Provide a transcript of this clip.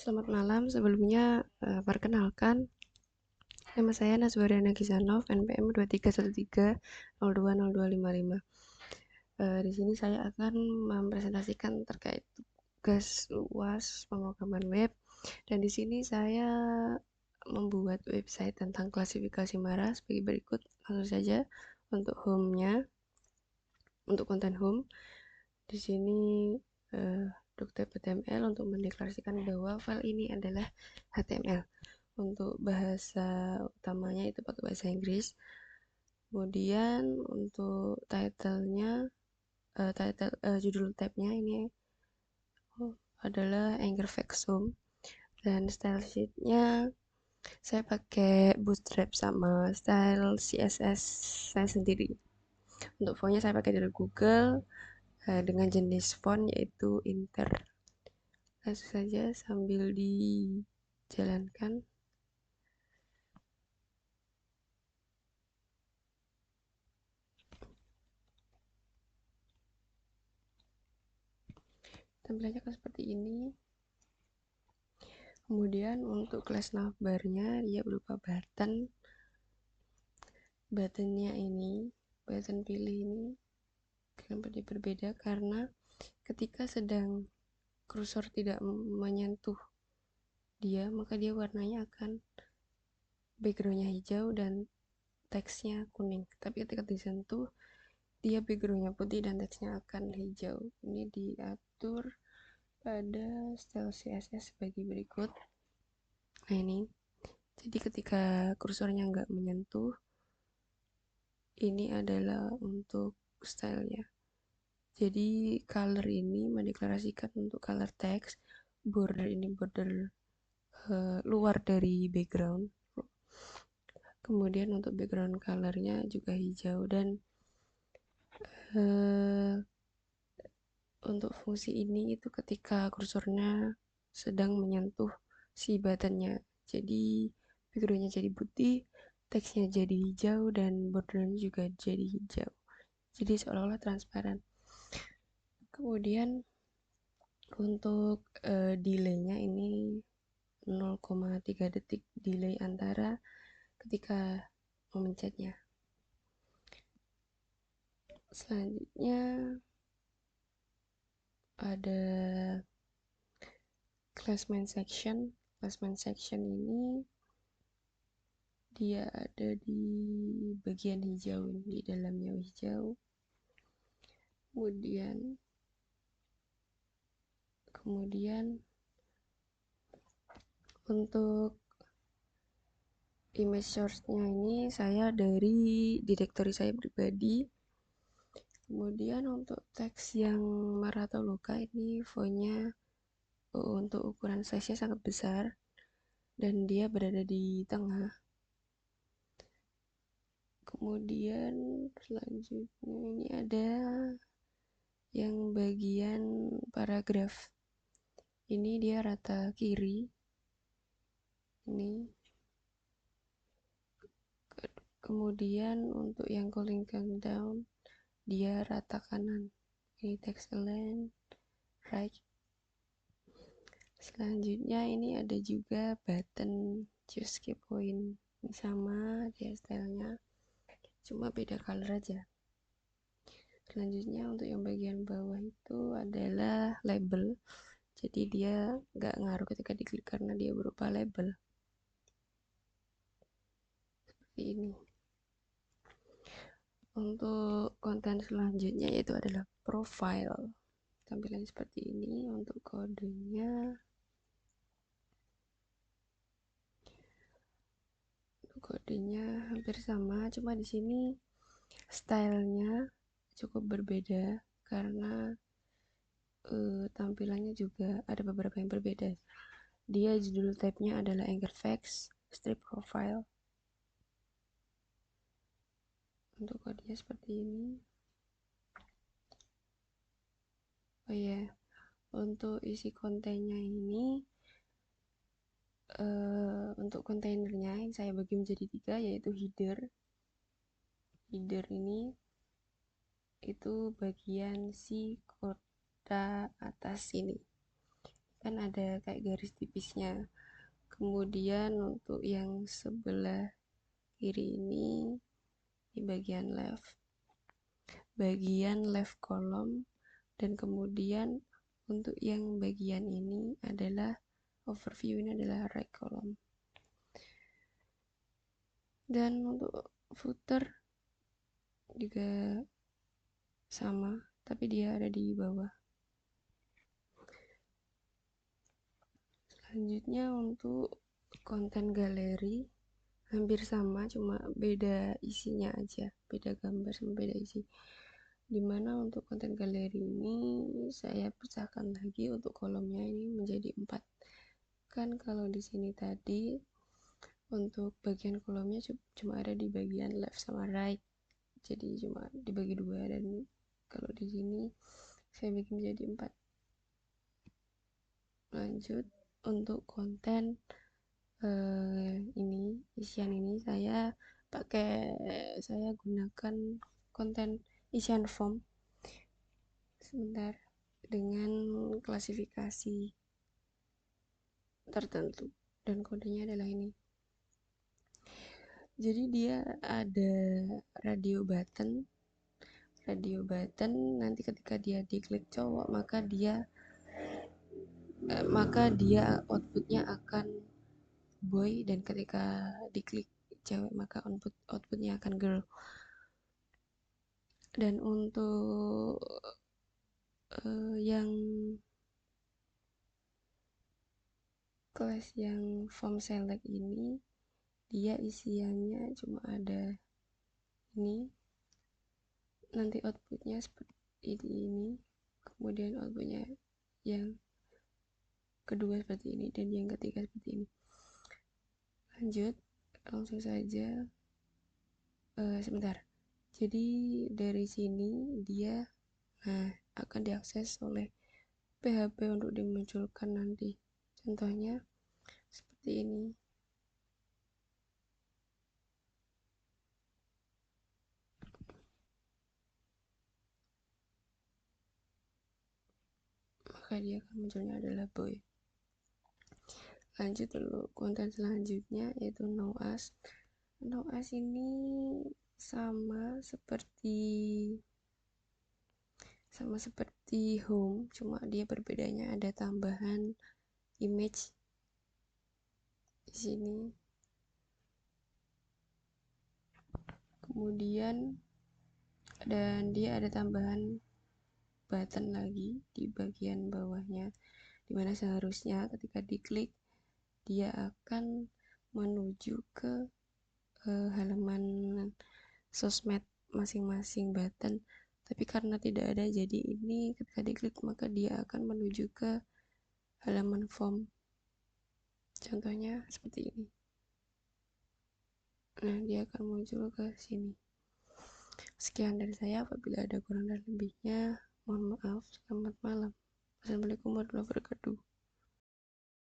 selamat malam. Sebelumnya, perkenalkan, nama saya Nazwariana Gizanov, NPM 2313020255. Di sini saya akan mempresentasikan terkait tugas UAS pemrograman web, dan di sini saya membuat website tentang klasifikasi MARA sebagai berikut. Langsung saja untuk home-nya, untuk konten home. Di sini .html untuk mendeklarasikan bahwa file ini adalah HTML. Untuk bahasa utamanya itu pakai bahasa Inggris. Kemudian untuk judul tabnya ini adalah Anchor Facts Home, dan style sheetnya saya pakai Bootstrap sama style CSS saya sendiri. Untuk fontnya saya pakai dari Google dengan jenis font yaitu Inter. Langsung saja sambil dijalankan. Tampilannya akan seperti ini. Kemudian untuk class navbarnya dia berupa buttonnya ini, button pilih ini kenapa dia berbeda, karena ketika sedang kursor tidak menyentuh dia, maka dia warnanya akan backgroundnya hijau dan teksnya kuning. Tapi ketika disentuh, dia backgroundnya putih dan teksnya akan hijau. Ini diatur pada style CSS sebagai berikut. Nah ini, jadi ketika kursornya nggak menyentuh, ini adalah untuk stylenya. Jadi color ini mendeklarasikan untuk color text, border ini border luar dari background. Kemudian untuk background colornya juga hijau, dan untuk fungsi ini itu ketika kursornya sedang menyentuh si buttonnya, jadi backgroundnya jadi putih, teksnya jadi hijau, dan bordernya juga jadi hijau, jadi seolah-olah transparan. Kemudian untuk delaynya ini 0,3 detik delay antara ketika memencetnya. Selanjutnya ada classman section. Classman section ini dia ada di bagian hijau ini, di dalamnya hijau. Kemudian untuk image source-nya ini saya dari direktori saya pribadi. Kemudian untuk teks yang marah atau luka ini fontnya untuk ukuran size-nya sangat besar dan dia berada di tengah. Kemudian selanjutnya ini ada yang bagian paragraf. Ini dia rata kiri. Ini. Kemudian untuk yang calling down dia rata kanan. Ini text align right. Selanjutnya ini ada juga button choose key point. Ini sama dia stylenya, cuma beda color aja. Selanjutnya untuk yang bagian bawah itu adalah label. Jadi dia nggak ngaruh ketika diklik karena dia berupa label. Seperti ini. Untuk konten selanjutnya yaitu adalah profile. Tampilan seperti ini. Untuk kodenya hampir sama, cuma di sini stylenya cukup berbeda karena tampilannya juga ada beberapa yang berbeda. Dia judul tabnya adalah Anchor Facts Strip Profile. Untuk kodenya seperti ini. Oh ya, untuk isi kontennya ini untuk kontainernya yang saya bagi menjadi 3, yaitu header ini itu bagian si koda atas ini. kan ada kayak garis tipisnya. Kemudian untuk yang sebelah kiri ini di bagian left column, dan kemudian untuk yang bagian ini adalah overview, ini adalah right column. Dan untuk footer juga sama, tapi dia ada di bawah. Selanjutnya untuk konten galeri hampir sama, cuma beda isinya aja, beda gambar sama beda isi. Dimana untuk konten galeri ini saya pecahkan lagi untuk kolomnya ini menjadi 4. Kan kalau di sini tadi untuk bagian kolomnya cuma ada di bagian left sama right, jadi cuma dibagi 2, dan kalau di sini saya bikin menjadi 4. Lanjut untuk konten ini, isian ini saya gunakan konten isian form sebentar dengan klasifikasi tertentu, dan kodenya adalah ini. Jadi dia ada radio button, nanti ketika dia diklik cowok maka dia outputnya akan boy, dan ketika diklik cewek maka outputnya akan girl. Dan untuk yang kelas yang form select ini, dia isiannya cuma ada ini, nanti outputnya seperti ini, kemudian outputnya yang kedua seperti ini, dan yang ketiga seperti ini. Lanjut, langsung saja. Sebentar, jadi dari sini dia akan diakses oleh PHP untuk dimunculkan nanti. Contohnya seperti ini. Maka dia akan munculnya adalah boy. Lanjut dulu konten selanjutnya, yaitu know us. Know us ini sama seperti home, cuma dia berbedanya ada tambahan image di sini. Kemudian dan dia ada tambahan button lagi di bagian bawahnya, dimana seharusnya ketika diklik dia akan menuju ke halaman sosmed masing-masing button, tapi karena tidak ada, jadi ini ketika diklik maka dia akan menuju ke halaman form. Contohnya seperti ini. Nah, dia akan muncul ke sini. Sekian dari saya, apabila ada kurang dan lebihnya mohon maaf. Selamat malam. Assalamualaikum warahmatullahi wabarakatuh.